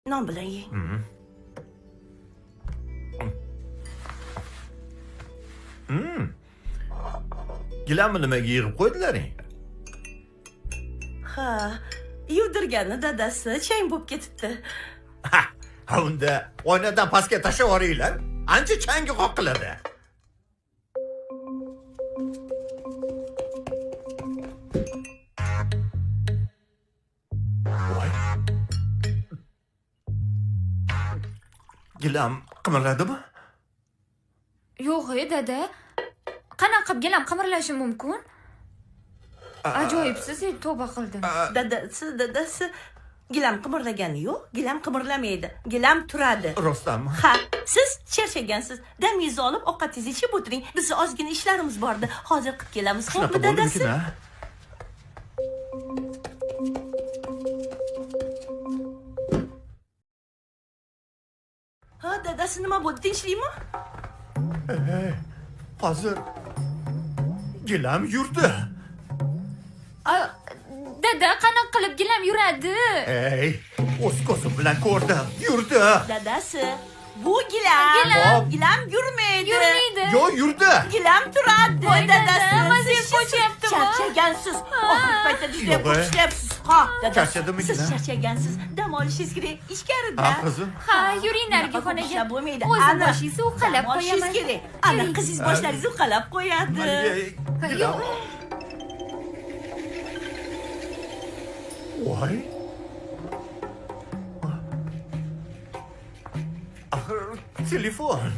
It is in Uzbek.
Non bilan yeng. Gilamni nimaga yig'ib qo'ydilaring? Ha, yuvdirganni dadasi chang bo'lib ketibdi. Ha, unda oynadan pastga tashlab yuboringlar. Ancha changi qoqiladi. Voy. Gilam qimirladimi? Yo'q, dada. Qanaqa qilib gilam qimirlashi mumkin? Ajoyibsiz, tavba qildim. Dadasi gilam qimirlagani yo'q. Gilam qimirlamaydi. Gilam turadi. Rostdanmi? Ha, siz charchagansiz. Damingizni olib ovqatingizni ichib o'tiring. Bizning ozgina ishlarimiz bordi. Hozir qilib kelamiz. Shunaqa Xo'pmi, dadasi? bo'ldimikin, ha? Ha, dadasi nima bo'ldi? Tinchlikmi? Hozir gilam yurdi. Dada, qanaqa qilib gilam yuradi? Ey, o'z ko'zim bilan ko'rdim. Yurdi. Dadasi, bu gilam. Gilam yurmaydi. Yurmaydi. Yo, yurdi. Gilam turadi, Voy, dadasi. dada, mazza Siz qo'shyaptimi? charchagansiz. Oxirgi paytda juda Yo'q, qo'shyapsiz. Ha, dadasi. Charchadimi Siz gilam? charchagansiz. Dam olishingiz kerak. Ichkarida. Ha, qizim. Ha, yuring narigi Bunaqa xonaga. qo'shib bo'lmaydi. O'zim Ana, boshingizni uqalab dam olishingiz qo'yaman. kerak. Ana, qizingiz boshlaringizni uqalab qo'yadi. Gilam. yo'q. Voy. Axir telefon.